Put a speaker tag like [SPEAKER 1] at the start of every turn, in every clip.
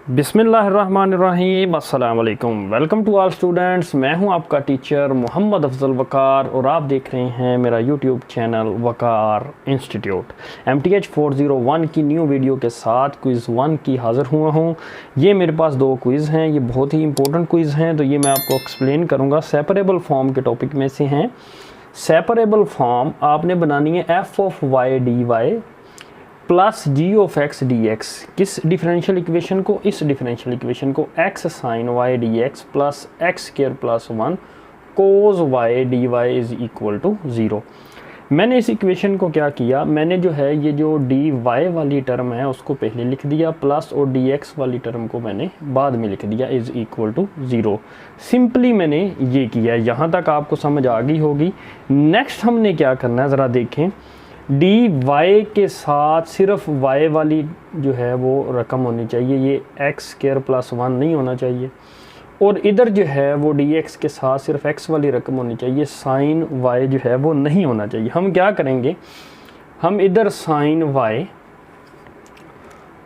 [SPEAKER 1] बिस्मिल्लाहिर्रहमानिर्रहीम, अस्सलाम वालेकुम। Welcome to all students. मैं हूं आपका टीचर मोहम्मद अफजल वकार और आप देख रहे हैं मेरा यूट्यूब चैनल वकार इंस्टीट्यूट। MTH 401 की न्यू वीडियो के साथ क्विज़ 1 की हाज़िर हुआ हूं। ये मेरे पास दो क्विज़ हैं, ये बहुत ही इंपॉर्टेंट क्विज़ हैं, तो ये मैं आपको एक्सप्लेन करूँगा। सेपरेबल फॉर्म के टॉपिक में से हैं। सेपरेबल फॉर्म आपने बनानी है f of y dy plus G of X D X. किस डिफरेंशियल इक्वेशन को? इस डिफरेंशियल इक्वेशन को x sine Y D x plus x square plus 1 cos Y D Y is equal to 0। मैंने इस equation को क्या किया, मैंने जो है ये जो डी वाई वाली टर्म है उसको पहले लिख दिया, प्लस और डी एक्स वाली टर्म को मैंने बाद में लिख दिया इज इक्वल टू 0। सिंपली मैंने ये किया। यहाँ तक आपको समझ आ गई होगी। नेक्स्ट हमने क्या करना है ज़रा देखें। डी वाई के साथ सिर्फ वाई वाली जो है वो रकम होनी चाहिए, ये एक्स स्क्र प्लस 1 नहीं होना चाहिए। और इधर जो है वो डी एक्स के साथ सिर्फ एक्स वाली रकम होनी चाहिए, साइन वाई जो है वो नहीं होना चाहिए। हम क्या करेंगे, हम इधर साइन वाई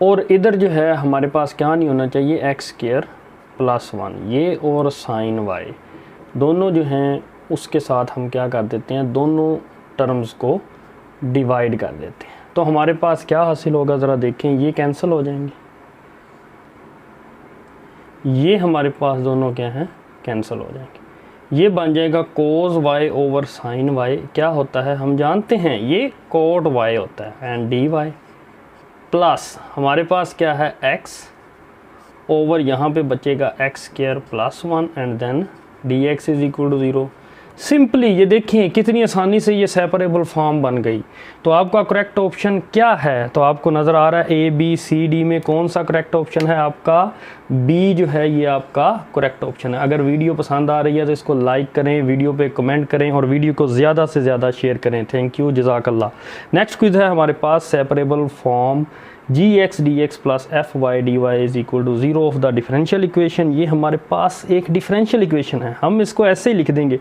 [SPEAKER 1] और इधर जो है हमारे पास क्या नहीं होना चाहिए, एक्स स्क्र प्लस 1, ये और साइन वाई दोनों जो हैं उसके साथ हम क्या कर देते हैं, दोनों टर्म्स को डिवाइड कर देते हैं। तो हमारे पास क्या हासिल होगा, ज़रा देखें, ये कैंसिल हो जाएंगे, ये हमारे पास दोनों क्या हैं, कैंसिल हो जाएंगे। ये बन जाएगा cos y over sign Y. क्या होता है हम जानते हैं, ये कोट वाई होता है एंड डी वाई प्लस हमारे पास क्या है एक्स ओवर यहाँ पे बचेगा X square plus 1 and then D x is equal to 0। Simply ये देखें कितनी आसानी से ये सेपरेबल फॉर्म बन गई। तो आपका करेक्ट ऑप्शन क्या है, तो आपको नज़र आ रहा है ए बी सी डी में कौन सा करेक्ट ऑप्शन है, आपका बी जो है ये आपका करेक्ट ऑप्शन है। अगर वीडियो पसंद आ रही है तो इसको लाइक करें, वीडियो पे कमेंट करें और वीडियो को ज़्यादा से ज़्यादा शेयर करें। थैंक यू, जज़ाकल्लाह। नेक्स्ट क्विज है हमारे पास separable form g x D x plus f y D Y is equal to 0 of the differential equation. ये हमारे पास एक डिफरेंशियल इक्वेशन है, हम इसको ऐसे ही लिख देंगे।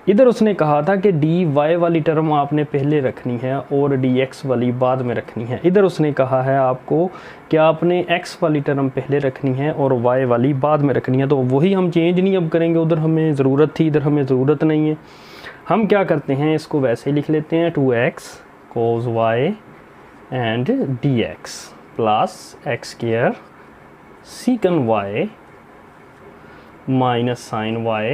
[SPEAKER 1] इधर उसने कहा था कि डी वाई वाली टर्म आपने पहले रखनी है और डी एक्स वाली बाद में रखनी है। इधर उसने कहा है आपको कि आपने एक्स वाली टर्म पहले रखनी है और वाई वाली बाद में रखनी है। तो वही हम चेंज नहीं अब करेंगे, उधर हमें ज़रूरत थी, इधर हमें ज़रूरत नहीं है। हम क्या करते हैं, इसको वैसे लिख लेते हैं 2x cos y and d x plus x square sec y minus sine y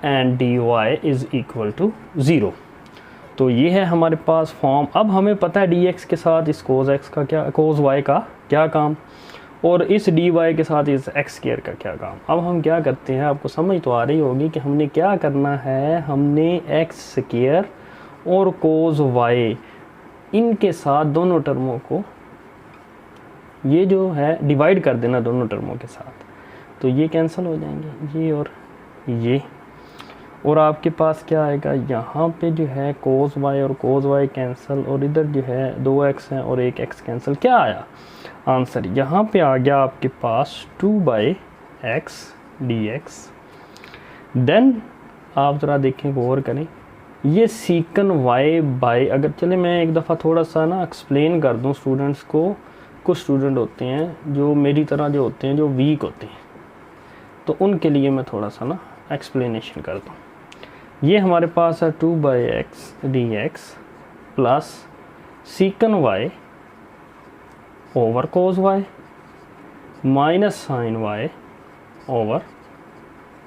[SPEAKER 1] and d Y is equal to 0। तो ये है हमारे पास फॉर्म। अब हमें पता है डी एक्स के साथ इस कोस एक्स का क्या, कोस वाई का क्या काम और इस डी वाई के साथ इस एक्स स्क्र का क्या काम। अब हम क्या करते हैं, आपको समझ तो आ रही होगी कि हमने क्या करना है। हमने एक्स स्क्र और कोस वाई इनके साथ दोनों टर्मों को ये जो है डिवाइड कर देना दोनों टर्मों के साथ, तो ये कैंसिल हो जाएंगे, ये और ये। और आपके पास क्या आएगा, यहाँ पे जो है कोस वाई और कोस वाई कैंसिल और इधर जो है 2x है और 1x कैंसिल। क्या आया आंसर, यहाँ पे आ गया आपके पास 2/x dx। देन आप ज़रा देखें, गौर करें, ये सीकन वाई बाई, अगर चले मैं एक दफ़ा थोड़ा सा ना एक्सप्लेन कर दूं स्टूडेंट्स को। कुछ स्टूडेंट होते हैं जो मेरी तरह जो होते हैं, जो वीक होते हैं, तो उनके लिए मैं थोड़ा सा ना एक्सप्लेनेशन कर दूं। ये हमारे पास है 2/x dx plus sec y over cos y minus sine y over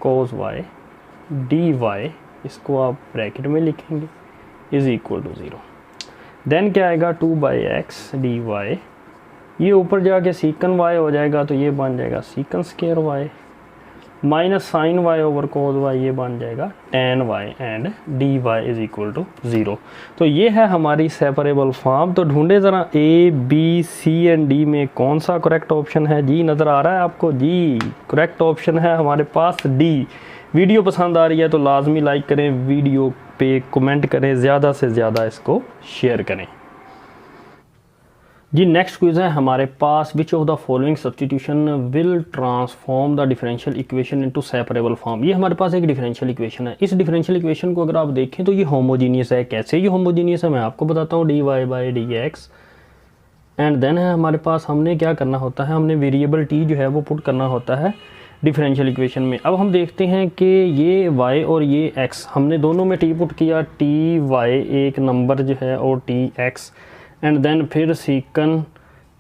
[SPEAKER 1] cos y D y, इसको आप ब्रैकेट में लिखेंगे, इज इक्वल टू 0। देन क्या आएगा 2/x dy, ये ऊपर जाके सीकन वाई हो जाएगा तो ये बन जाएगा sec square y minus sine y over cos y, ये बन जाएगा tan y and d Y is equal to 0। तो ये है हमारी सेपरेबल फॉर्म। तो ढूंढे ज़रा A B C and D में कौन सा करेक्ट ऑप्शन है। जी नज़र आ रहा है आपको, जी करेक्ट ऑप्शन है हमारे पास डी। वीडियो पसंद आ रही है तो लाजमी लाइक करें, वीडियो पे कमेंट करें, ज़्यादा से ज़्यादा इसको शेयर करें। जी नेक्स्ट क्विज है हमारे पास, which of the following substitution will transform the differential equation into separable form. ये हमारे पास एक डिफरेंशियल इक्वेशन है। इस डिफरेंशियल इक्वेशन को अगर आप देखें तो ये होमोजीनियस है। कैसे ये होमोजीनियस है मैं आपको बताता हूँ। D Y by D x and then है हमारे पास, हमने क्या करना होता है, हमने वेरिएबल t जो है वो पुट करना होता है डिफरेंशियल इक्वेशन में। अब हम देखते हैं कि ये y और ये x, हमने दोनों में t पुट किया, टी वाई एक नंबर जो है और टी एक्स, एंड देन फिर सीकन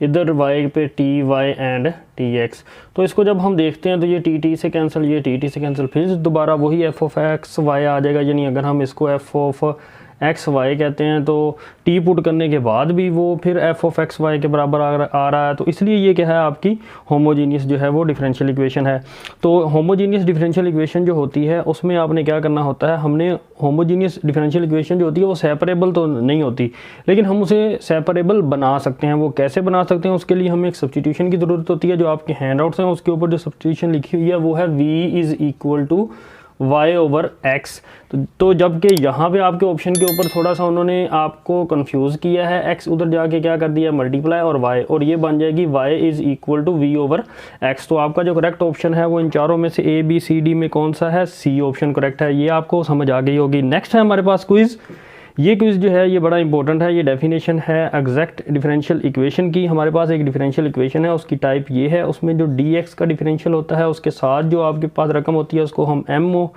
[SPEAKER 1] इधर y पे T Y and T X. तो इसको जब हम देखते हैं तो ये टी से कैंसिल, ये टी से कैंसिल, फिर दोबारा वही एफ ऑफ एक्स वाई आ जाएगा। यानी अगर हम इसको एफ ऑफ एक्स वाई कहते हैं तो टी पुट करने के बाद भी वो फिर एफ ऑफ एक्स वाई के बराबर आ रहा है। तो इसलिए ये क्या है, आपकी होमोजीनियस जो है वो डिफरेंशियल इक्वेशन है। तो होमोजीनियस डिफरेंशियल इक्वेशन जो होती है उसमें आपने क्या करना होता है, हमने होमोजीनियस डिफरेंशियल इक्वेशन जो होती है वो सेपरेबल तो नहीं होती, लेकिन हम उसे सेपरेबल बना सकते हैं। वो कैसे बना सकते हैं, उसके लिए हमें एक सब्स्टिट्यूशन की ज़रूरत होती है। जो आपके हैंड आउट्स हैं उसके ऊपर जो सब्स्टिट्यूशन लिखी हुई है वो है v is equal to y over x। तो जबकि यहाँ पे आपके ऑप्शन के ऊपर थोड़ा सा उन्होंने आपको कंफ्यूज किया है, x उधर जाके क्या कर दिया मल्टीप्लाई और y, और ये बन जाएगी y is equal to v over x। तो आपका जो करेक्ट ऑप्शन है वो इन चारों में से a b c d में कौन सा है, c ऑप्शन करेक्ट है। ये आपको समझ आ गई होगी। नेक्स्ट है हमारे पास क्विज़। ये क्विज़ जो है ये बड़ा इंपॉर्टेंट है। ये डेफिनेशन है एग्जैक्ट डिफरेंशियल इक्वेशन की। हमारे पास एक डिफरेंशियल इक्वेशन है, उसकी टाइप ये है, उसमें जो dx का डिफरेंशियल होता है उसके साथ जो आपके पास रकम होती है उसको हम m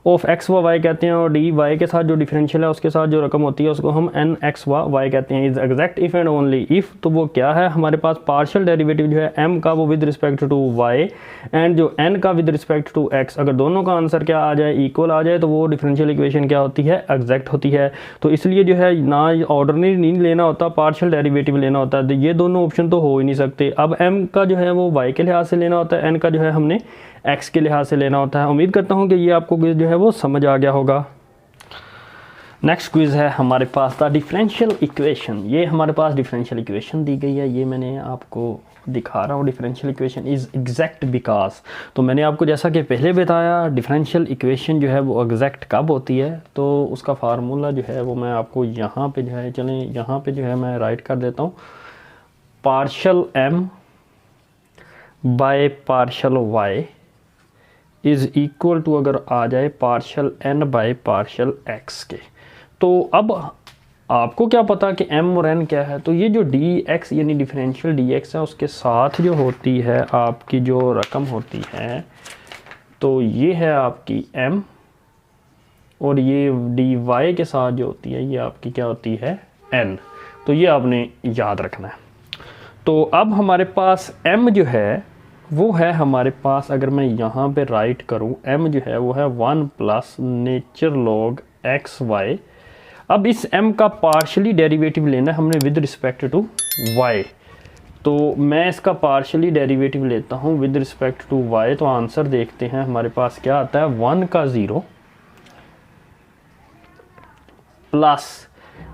[SPEAKER 1] ऑफ एक्स व वाई कहते हैं, और डी वाई के साथ जो डिफरेंशियल है उसके साथ जो रकम होती है उसको हम एन एक्स व वाई कहते हैं। Is exact if and only if. तो वो क्या है, हमारे पास पार्शियल डेरिवेटिव जो है m का वो with respect to y and जो n का विद रिस्पेक्ट टू x, अगर दोनों का आंसर क्या आ जाए, इक्वल आ जाए, तो वो डिफरेंशियल इक्वेशन क्या होती है, एग्जैक्ट होती है। तो इसलिए जो है ना ऑर्डिनरी नहीं लेना होता, पार्शियल डेरिवेटिव लेना होता है। तो ये दोनों ऑप्शन तो हो ही नहीं सकते। अब m का जो है वो y के लिहाज से लेना होता है, n का जो है हमने x के लिहाज से लेना होता है। उम्मीद करता हूँ कि ये आपको क्विज़ जो है वो समझ आ गया होगा। नेक्स्ट क्विज़ है हमारे पास द डिफरेंशियल इक्वेशन। ये हमारे पास डिफरेंशियल इक्वेशन दी गई है, ये मैंने आपको दिखा रहा हूँ। Differential equation is exact because, तो मैंने आपको जैसा कि पहले बताया डिफरेंशियल इक्वेशन जो है वो एग्जैक्ट कब होती है, तो उसका फार्मूला जो है वो मैं आपको यहाँ पे जो है, चलें यहाँ पे जो है मैं राइट कर देता हूँ। Partial m by partial y is equal to अगर आ जाए partial n by partial x के। तो अब आपको क्या पता कि m और n क्या है, तो ये जो dx यानी डिफरेंशियल dx है उसके साथ जो होती है आपकी जो रकम होती है, तो ये है आपकी m, और ये dy के साथ जो होती है ये आपकी क्या होती है n। तो ये आपने याद रखना है। तो अब हमारे पास m जो है वो है हमारे पास, अगर मैं यहाँ पे राइट करूँ, m जो है वो है 1 plus nature log x y. अब इस m का पार्शली डेरिवेटिव लेना है हमने विद रिस्पेक्ट टू y। तो मैं इसका पार्शली डेरिवेटिव लेता हूँ विद रिस्पेक्ट टू y। तो आंसर देखते हैं हमारे पास क्या आता है, 1 का 0 plus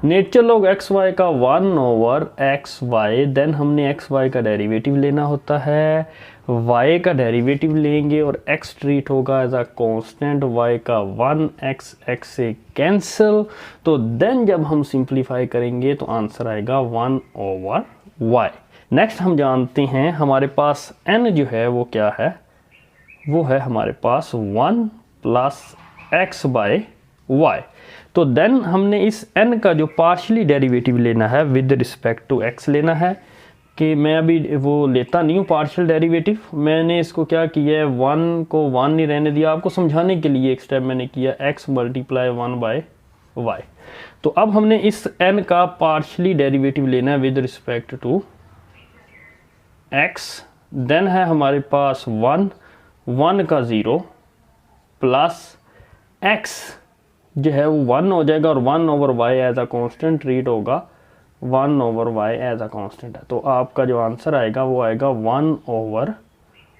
[SPEAKER 1] nature log x y का 1 ओवर एक्स वाई। देन हमने एक्स वाई का डेरिवेटिव लेना होता है, y का डेरिवेटिव लेंगे और x ट्रीट होगा एज अ कांस्टेंट, y का 1x x से कैंसिल। तो देन जब हम सिंप्लीफाई करेंगे तो आंसर आएगा 1 ओवर y। नेक्स्ट हम जानते हैं हमारे पास n जो है वो क्या है, वो है हमारे पास 1 प्लस x बाय y। तो देन हमने इस n का जो पार्शली डेरिवेटिव लेना है विद रिस्पेक्ट टू x लेना है, कि मैं अभी वो लेता नहीं हूँ पार्शियल डेरिवेटिव। मैंने इसको क्या किया है, 1 को 1 नहीं रहने दिया, आपको समझाने के लिए एक स्टेप मैंने किया x मल्टीप्लाई 1 बाय y। तो अब हमने इस n का पार्शली डेरिवेटिव लेना है with respect to x। Then है हमारे पास 1 का 0 प्लस x जो है वो 1 हो जाएगा, और 1 over y as a constant treat होगा, 1 over y as a constant है। तो आपका जो आंसर आएगा वो आएगा 1 ओवर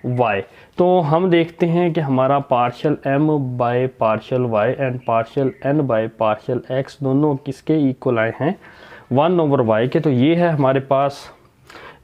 [SPEAKER 1] y। तो हम देखते हैं कि हमारा partial m by partial y and partial n by partial x दोनों किसके इक्वल आए हैं, 1 ओवर y के। तो ये है हमारे पास,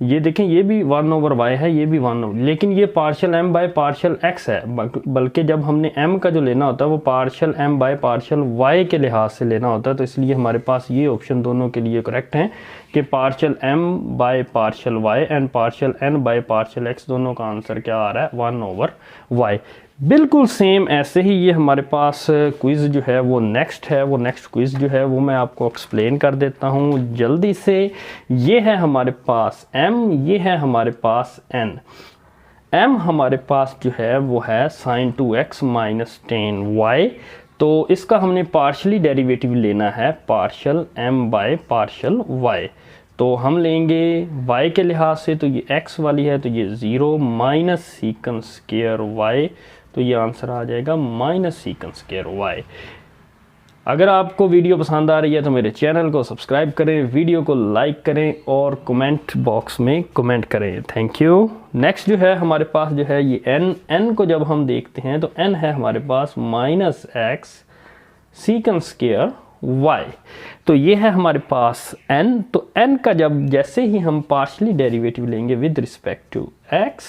[SPEAKER 1] ये देखें ये भी 1 ओवर y है, ये भी 1 ओवर, लेकिन ये partial m by partial x है, बल्कि जब हमने m का जो लेना होता है वो partial m by partial y के लिहाज से लेना होता है। तो इसलिए हमारे पास ये ऑप्शन दोनों के लिए करेक्ट हैं कि partial m by partial y and partial n by partial x दोनों का आंसर क्या आ रहा है, 1 ओवर y। बिल्कुल सेम ऐसे ही ये हमारे पास क्विज़ जो है वो नेक्स्ट है, वो नेक्स्ट क्विज़ जो है वो मैं आपको एक्सप्लेन कर देता हूँ जल्दी से। ये है हमारे पास m, ये है हमारे पास n। m हमारे पास जो है वो है sin 2x माइनस 10y। तो इसका हमने पार्शली डेरिवेटिव लेना है partial m by partial y। तो हम लेंगे y के लिहाज से, तो ये x वाली है तो ये 0 माइनस सीकन स्क्वायर y, तो ये आंसर आ जाएगा माइनस सीकन स्क्वायर y। अगर आपको वीडियो पसंद आ रही है तो मेरे चैनल को सब्सक्राइब करें, वीडियो को लाइक करें और कमेंट बॉक्स में कमेंट करें। Thank you. नेक्स्ट जो है हमारे पास जो है ये n को जब हम देखते हैं तो n है हमारे पास माइनस x सीकन स्क्वायर y। तो ये है हमारे पास n। तो n का जब जैसे ही हम पार्शली डेरिवेटिव लेंगे विद रिस्पेक्ट टू x,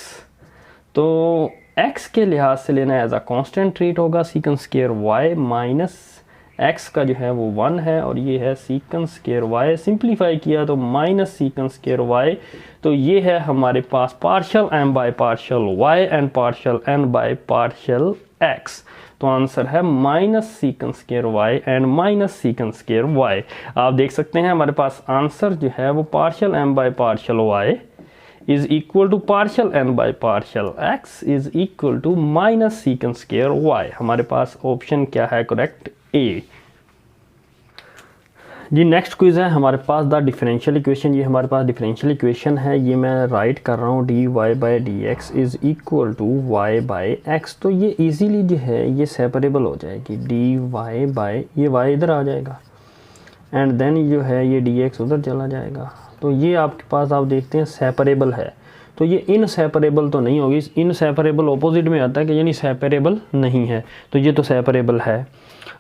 [SPEAKER 1] तो x के लिहाज से लेना एज अ कांस्टेंट ट्रीट होगा सीकन स्क्वायर y माइनस x का जो है वो 1 है और ये है सीकन स्क्वायर y। सिंप्लीफाई किया तो माइनस सीकन स्क्वायर y। तो ये है हमारे पास partial m by partial y and partial n by partial x। तो आंसर है minus sec square y and minus sec square y। आप देख सकते हैं हमारे पास आंसर जो है वो partial m by partial y is equal to partial n by partial x is equal to minus sec square y। हमारे पास ऑप्शन क्या है करेक्ट, ए। जी नेक्स्ट क्विज़ है हमारे पास द डिफरेंशियल इक्वेशन। ये हमारे पास डिफरेंशियल इक्वेशन है, ये मैं राइट कर रहा हूँ D Y by D x is equal to y by x. तो ये इजीली जो है ये सेपरेबल हो जाएगी, डी वाई बाई ये वाई इधर आ जाएगा एंड देन जो है ये डी एक्स उधर चला जाएगा। तो ये आपके पास आप देखते हैं सेपरेबल है। तो ये इनसेपरेबल तो नहीं होगी, इनसेपरेबल ऑपोजिट में आता है कि यानी सेपरेबल नहीं है, तो ये तो सेपरेबल है।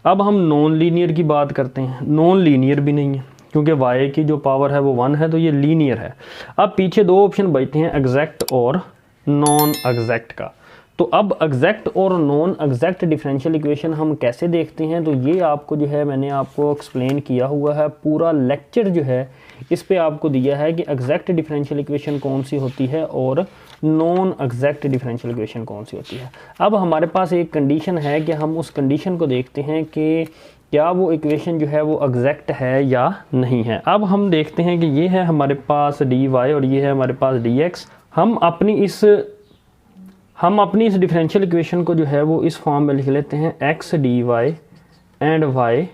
[SPEAKER 1] अब हम नॉन लीनियर की बात करते हैं, नॉन लीनियर भी नहीं है क्योंकि y की जो पावर है वो 1 है, तो ये लीनियर है। अब पीछे दो ऑप्शन बचते हैं एग्जैक्ट और नॉन एग्जैक्ट का। तो अब एग्जैक्ट और नॉन एग्जैक्ट डिफरेंशियल इक्वेशन हम कैसे देखते हैं, तो ये आपको जो है मैंने आपको एक्सप्लेन किया हुआ है, पूरा लेक्चर जो है इस पे आपको दिया है कि एग्जैक्ट डिफरेंशियल इक्वेशन कौन सी होती है और नॉन एग्जैक्ट डिफरेंशियल इक्वेशन कौन सी होती है। अब हमारे पास एक कंडीशन है कि हम उस कंडीशन को देखते हैं कि क्या वो इक्वेशन जो है वो एग्जैक्ट है या नहीं है। अब हम देखते हैं कि ये है हमारे पास डी वाई और ये है हमारे पास डी एक्स। हम अपनी इस डिफरेंशियल इक्वेशन को जो है वो इस फॉर्म में लिख लेते हैं x d y and y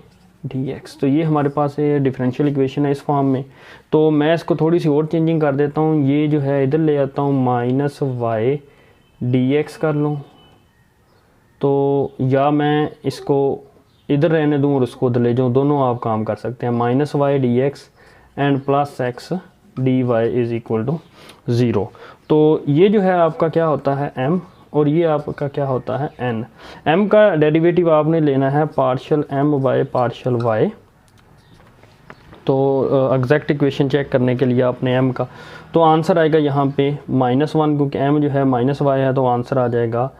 [SPEAKER 1] D x. तो ये हमारे पास ये डिफरेंशियल इक्वेशन है इस फॉर्म में। तो मैं इसको थोड़ी सी और चेंजिंग कर देता हूँ, ये जो है इधर ले आता हूँ माइनस वाई डी एक्स कर लूँ, तो या मैं इसको इधर रहने दूँ और उसको उधर ले जाऊँ, दोनों आप काम कर सकते हैं। Minus y D x and plus x d Y is equal to 0। तो ये जो है आपका क्या होता है m और ये आपका क्या होता है n। m का डेरिवेटिव आपने लेना है partial m by partial y। तो एग्जैक्ट इक्वेशन चेक करने के लिए आपने m का, तो आंसर आएगा यहाँ पे -1 क्योंकि m जो है माइनस y है, तो आंसर आ जाएगा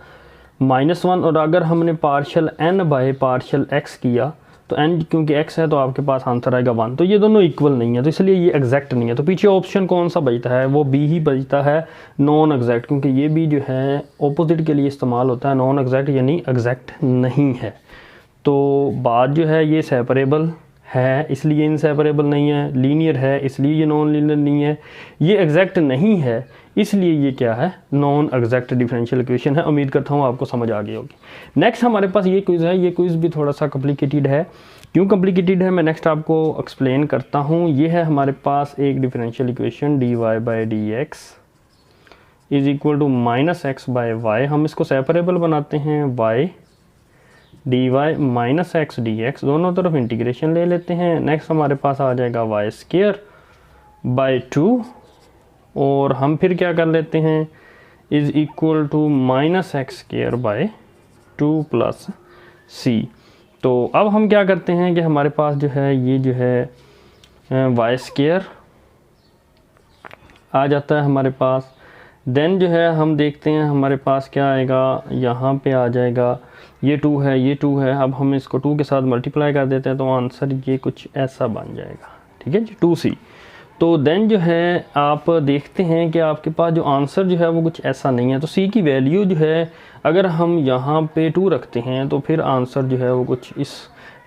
[SPEAKER 1] -1। और अगर हमने partial n by partial x किया तो n क्योंकि x है तो आपके पास आंसर आएगा 1। तो ये दोनों इक्वल नहीं है, तो इसलिए ये एग्जैक्ट नहीं है। तो पीछे ऑप्शन कौन सा बचता है, वो बी ही बचता है, नॉन एग्जैक्ट, क्योंकि ये भी जो है ऑपोजिट के लिए इस्तेमाल होता है, नॉन एग्जैक्ट यानी एग्जैक्ट नहीं है। तो बात जो है ये सेपरेबल है इसलिए इनसेपरेबल नहीं है, लीनियर है इसलिए ये नॉन लीनियर नहीं है, ये एग्जैक्ट नहीं है इसलिए ये क्या है, नॉन एग्जैक्ट डिफरेंशियल इक्वेशन है। उम्मीद करता हूँ आपको समझ आ गई होगी। नेक्स्ट हमारे पास ये क्विज़ है, ये क्विज़ भी थोड़ा सा कॉम्प्लिकेटेड है। क्यों कॉम्प्लिकेटेड है मैं नेक्स्ट आपको एक्सप्लेन करता हूँ। ये है हमारे पास एक differential equation d Y by D x is equal to minus x by y. हम इसको सेपरेबल बनाते हैं, y D y minus x D x, दोनों तरफ इंटीग्रेशन ले लेते हैं। नेक्स्ट हमारे पास आ जाएगा वाई स्क्वायर बाय 2 और हम फिर क्या कर लेते हैं, is equal to minus x square by 2 plus c. तो अब हम क्या करते हैं कि हमारे पास जो है ये जो है वाई स्क्वायर आ जाता है हमारे पास। देन जो है हम देखते हैं हमारे पास क्या आएगा, यहाँ पे आ जाएगा ये 2 है, ये 2 है। अब हम इसको 2 के साथ मल्टीप्लाई कर देते हैं तो आंसर ये कुछ ऐसा बन जाएगा, ठीक है जी, 2c। तो देन जो है आप देखते हैं कि आपके पास जो आंसर जो है वो कुछ ऐसा नहीं है। तो सी की वैल्यू जो है अगर हम यहाँ पे 2 रखते हैं तो फिर आंसर जो है वो कुछ इस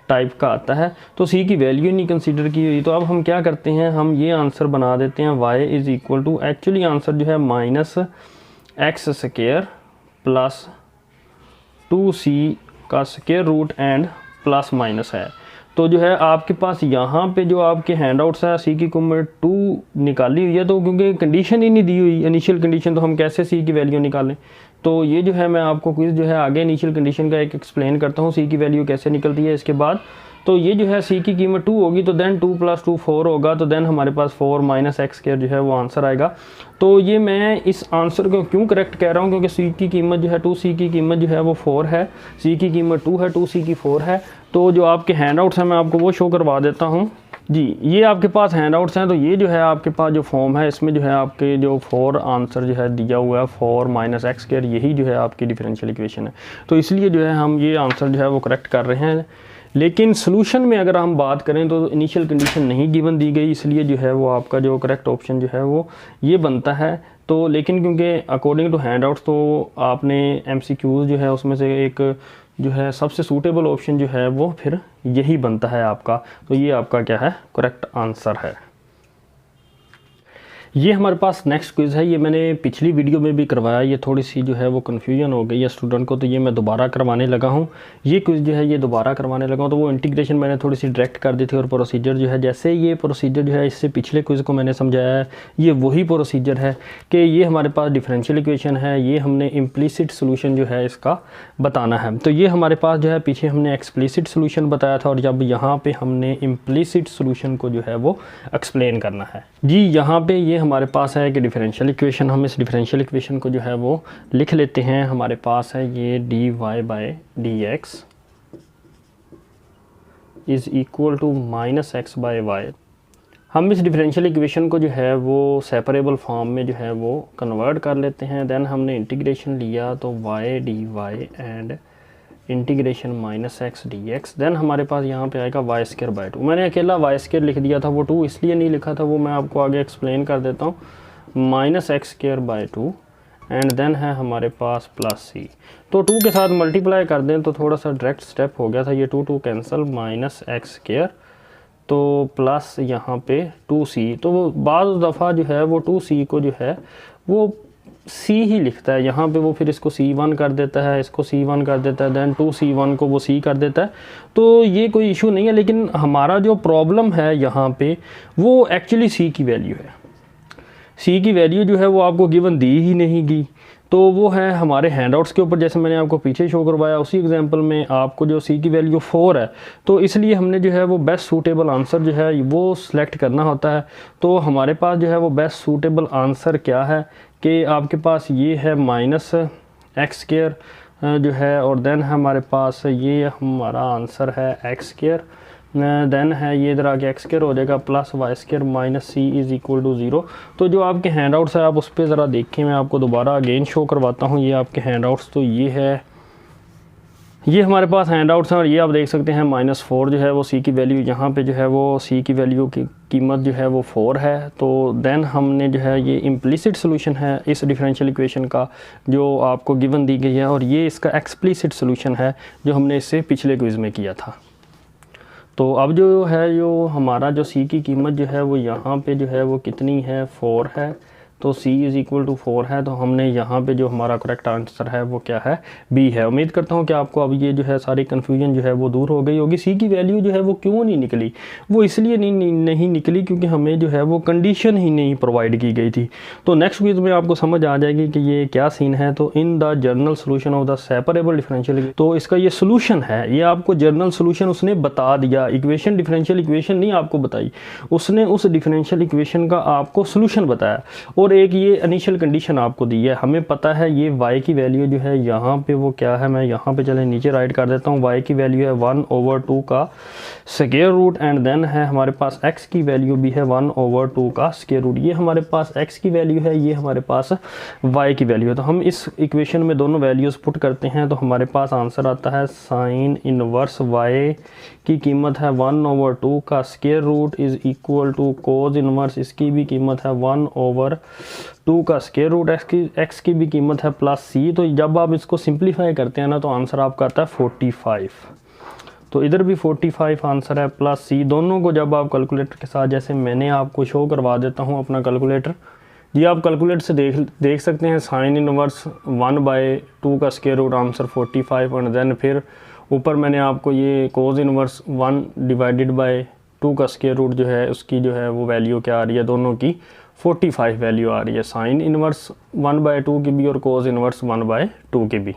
[SPEAKER 1] टाइप का आता है। तो सी की वैल्यू नहीं कंसीडर की हुई, तो अब हम क्या करते हैं, हम ये आंसर बना देते हैं y is equal to, actually answer जो है -x² प्लस 2c का square root and plus minus है। तो जो है आपके पास यहाँ पे जो आपके हैंड आउट्स है सी की कुमर 2 निकाली हुई है, तो क्योंकि कंडीशन ही नहीं दी हुई इनिशियल कंडीशन, तो हम कैसे सी की वैल्यू निकालें। तो ये जो है मैं आपको क्विज़ जो है आगे इनिशियल कंडीशन का एक एक्सप्लेन करता हूँ सी की वैल्यू कैसे निकलती है इसके बाद। तो ये जो है सी की कीमत 2 होगी, तो देन 2 + 2 4 होगा, तो देन हमारे पास 4 - x² जो है वो आंसर आएगा। तो ये मैं इस आंसर को क्यों करेक्ट कह रहा हूँ, क्योंकि सी की कीमत जो है 2c की कीमत जो है वो 4 है, सी की कीमत 2 है, 2c की 4 है। तो जो आपके हैंड आउट्स हैं मैं आपको वो शो करवा देता हूँ जी। ये आपके पास हैंड आउट्स हैं, तो ये जो है आपके पास जो फॉर्म है इसमें जो है आपके जो 4 आंसर जो है दिया हुआ है 4 - x², यही जो है आपकी डिफरेंशियल इक्वेशन है। तो इसलिए जो है हम ये आंसर जो है वो करेक्ट कर रहे हैं। लेकिन सोल्यूशन में अगर हम बात करें तो इनिशियल कंडीशन नहीं गिवन दी गई, इसलिए जो है वो आपका जो करेक्ट ऑप्शन जो है वो ये बनता है। तो लेकिन क्योंकि अकॉर्डिंग टू हैंड आउट्स तो आपने MCQs जो है उसमें से एक जो है सबसे सूटेबल ऑप्शन जो है वो फिर यही बनता है आपका। तो ये आपका क्या है, करेक्ट आंसर है। ये हमारे पास नेक्स्ट क्विज़ है, ये मैंने पिछली वीडियो में भी करवाया, ये थोड़ी सी जो है वो कन्फ्यूजन हो गई है स्टूडेंट को, तो ये मैं दोबारा करवाने लगा हूँ। ये क्विज़ जो है ये दोबारा करवाने लगा हूँ, तो वो इंटीग्रेशन मैंने थोड़ी सी डायरेक्ट कर दी थी, और प्रोसीजर जो है जैसे ये प्रोसीजर जो है इससे पिछले क्विज़ को मैंने समझाया है, ये वही प्रोसीजर है कि ये हमारे पास डिफरेंशियल इक्वेशन है, ये हमने इम्प्लिसिट सोल्यूशन जो है इसका बताना है। तो ये हमारे पास जो है पीछे हमने एक्सप्लिसिट सोल्यूशन बताया था, और जब यहाँ पर हमने इम्प्लिसिट सोल्यूशन को जो है वो एक्सप्लेन करना है जी। यहाँ पर ये हमारे पास है कि डिफरेंशियल इक्वेशन, हम इस डिफरेंशियल इक्वेशन को जो है वो लिख लेते हैं। हमारे पास है ये dy/dx is equal to -x/y। हम इस डिफरेंशियल इक्वेशन को जो है वो सेपरेबल फॉर्म में जो है वो कन्वर्ट कर लेते हैं। देन हमने इंटीग्रेशन लिया, तो y dy and integration -x dx। Then हमारे पास यहाँ पे आएगा y²/2। मैंने अकेला y² लिख दिया था, वो 2 इसलिए नहीं लिखा था, वो मैं आपको आगे एक्सप्लेन कर देता हूँ। -x²/2 एंड देन है हमारे पास +c। तो 2 के साथ मल्टीप्लाई कर दें तो थोड़ा सा डायरेक्ट स्टेप हो गया था, ये 2 कैंसिल, -x², तो प्लस यहाँ पे 2c। तो वो बाद दफ़ा जो है वो 2c को जो है वो c ही लिखता है, यहाँ पे वो फिर इसको c1 कर देता है, इसको c1 कर देता है, देन 2c1 को वो c कर देता है। तो ये कोई इशू नहीं है, लेकिन हमारा जो प्रॉब्लम है यहाँ पे वो एक्चुअली c की वैल्यू है। c की वैल्यू जो है वो आपको गिवन दी ही नहीं गई, तो वो है हमारे हैंडआउट्स के ऊपर, जैसे मैंने आपको पीछे शो करवाया उसी एग्जांपल में आपको जो c की वैल्यू 4 है, तो इसलिए हमने जो है वो बेस्ट सूटेबल आंसर जो है वो सिलेक्ट करना होता है। तो हमारे पास जो है वो बेस्ट सूटेबल आंसर क्या है कि आपके पास ये है -x² जो है, और देन हमारे पास ये हमारा आंसर है x², देन है ये इधर आके x² हो जाएगा plus y² - c is equal to 0। तो जो आपके हैंड आउट्स है आप उस पर ज़रा देखें, मैं आपको दोबारा अगेन शो करवाता हूँ। ये आपके हैंड आउट्स, तो ये है, ये हमारे पास हैंड आउट्स हैं, और ये आप देख सकते हैं -4 जो है वो c की वैल्यू, यहाँ पे जो है वो c की वैल्यू की कीमत जो है वो 4 है। तो देन हमने जो है ये इम्प्लिसिट सोल्यूशन है इस डिफरेंशियल इक्वेशन का जो आपको गिवन दी गई है, और ये इसका एक्सप्लिसिट सोल्यूशन है जो हमने इससे पिछले क्विज़ में किया था। तो अब जो है जो हमारा जो c की कीमत जो है वो यहाँ पे जो है वो कितनी है, 4 है। तो c इज़ इक्वल टू 4 है, तो हमने यहाँ पे जो हमारा करेक्ट आंसर है वो क्या है, b है। उम्मीद करता हूँ कि आपको अब ये जो है सारी कन्फ्यूजन जो है वो दूर हो गई होगी। c की वैल्यू जो है वो क्यों नहीं निकली, वो इसलिए नहीं निकली क्योंकि हमें जो है वो कंडीशन ही नहीं प्रोवाइड की गई थी। तो नेक्स्ट क्विज़ में आपको समझ आ जाएगी कि ये क्या सीन है। तो in the journal solution of the separable differential, तो इसका ये सोल्यूशन है, ये आपको जर्नल सोल्यूशन उसने बता दिया, इक्वेशन डिफरेंशियल इक्वेशन नहीं आपको बताई, उसने उस डिफरेंशियल इक्वेशन का आपको सोल्यूशन बताया। और और एक ये इनिशियल कंडीशन आपको दी है, हमें पता है ये y की वैल्यू जो है यहाँ पे वो क्या है, मैं यहाँ पे चले नीचे राइट कर देता हूँ। y की वैल्यू है 1/2 का स्क्वायर रूट एंड देन है हमारे पास x की वैल्यू भी है 1/2 का स्क्वायर रूट। ये हमारे पास x की वैल्यू है, ये हमारे पास y की वैल्यू है। तो हम इस इक्वेशन में दोनों वैल्यूज़ पुट करते हैं तो हमारे पास आंसर आता है साइन इनवर्स y की कीमत है 1/2 का square root is equal to cos inverse, इसकी भी कीमत है 1/2 का स्क्वायर रूट, x की भी कीमत है प्लस c। तो जब आप इसको सिंप्लीफाई करते हैं ना तो आंसर आपका आता है 45। तो इधर भी 45 आंसर है प्लस c। दोनों को जब आप कैलकुलेटर के साथ, जैसे मैंने आपको शो करवा देता हूँ अपना कैलकुलेटर, ये आप कैलकुलेटर से देख सकते हैं साइन इनवर्स 1/2 का स्क्वायर रूट आंसर 45 और देन फिर ऊपर मैंने आपको ये कोज इनवर्स 1/2 का स्क्वायर रूट जो है उसकी जो है वो वैल्यू क्या आ रही है, दोनों की 45 वैल्यू आ रही है, साइन इनवर्स 1/2 की भी और कोज इनवर्स 1/2 की भी।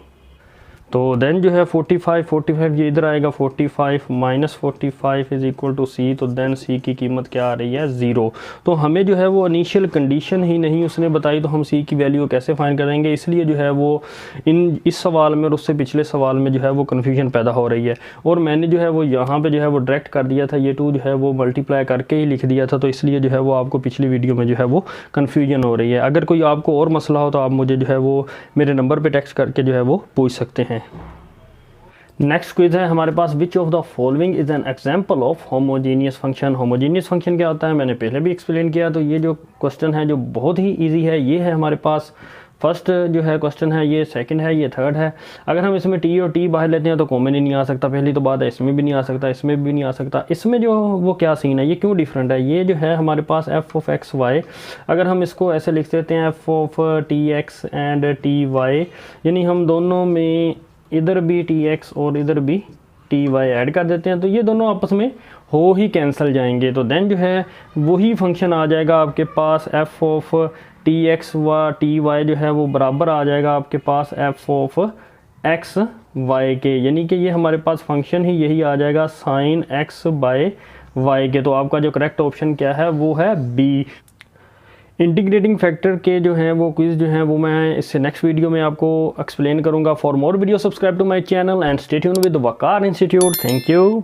[SPEAKER 1] तो देन जो है 45 ये इधर आएगा, 45 माइनस 45 इज़ इक्वल टू सी। तो देन सी की कीमत क्या आ रही है 0। तो हमें जो है वो इनिशियल कंडीशन ही नहीं उसने बताई, तो हम सी की वैल्यू कैसे फाइंड करेंगे। इसलिए जो है वो इस सवाल में और उससे पिछले सवाल में जो है वो कन्फ्यूजन पैदा हो रही है। और मैंने जो है वो यहाँ पर जो है वो डायरेक्ट कर दिया था, ये 2 जो है वो मल्टीप्लाई करके ही लिख दिया था। तो इसलिए जो है वो आपको पिछली वीडियो में जो है वो कन्फ्यूजन हो रही है। अगर कोई आपको और मसला हो तो आप मुझे जो है वो मेरे नंबर पर टेक्स्ट करके जो है वो पूछ सकते हैं। नेक्स्ट क्विज है हमारे पास, which of the following is an example of homogeneous function. Homogeneous function क्या होता है मैंने पहले भी एक्सप्लेन किया। तो ये जो क्वेश्चन है जो बहुत ही इजी है, ये है हमारे पास फर्स्ट जो है क्वेश्चन है, ये सेकंड है, ये थर्ड है। अगर हम इसमें टी और टी बाहर लेते हैं तो कॉमन ही नहीं आ सकता, पहली तो बात है। इसमें भी नहीं आ सकता, इसमें भी नहीं आ सकता। इसमें जो वो क्या सीन है, ये क्यों डिफरेंट है, ये जो है हमारे पास एफ ऑफ एक्स वाई, अगर हम इसको ऐसे लिख देते हैं f of t x and t y, यानी हम दोनों में इधर भी टी एक्स और इधर भी टी वाई ऐड कर देते हैं तो ये दोनों आपस में हो ही कैंसिल जाएंगे। तो देन जो है वही फंक्शन आ जाएगा आपके पास, एफ ऑफ टी एक्स व टी वाई जो है वो बराबर आ जाएगा आपके पास एफ ऑफ एक्स वाई के, यानी कि ये हमारे पास फंक्शन ही यही आ जाएगा साइन एक्स बाय वाई के। तो आपका जो करेक्ट ऑप्शन क्या है वो है बी। इंटीग्रेटिंग फैक्टर के जो हैं वो क्विज़ जो हैं वो मैं इससे नेक्स्ट वीडियो में आपको एक्सप्लेन करूंगा। For more video subscribe to my channel and stay tuned with Waqar institute. Thank you.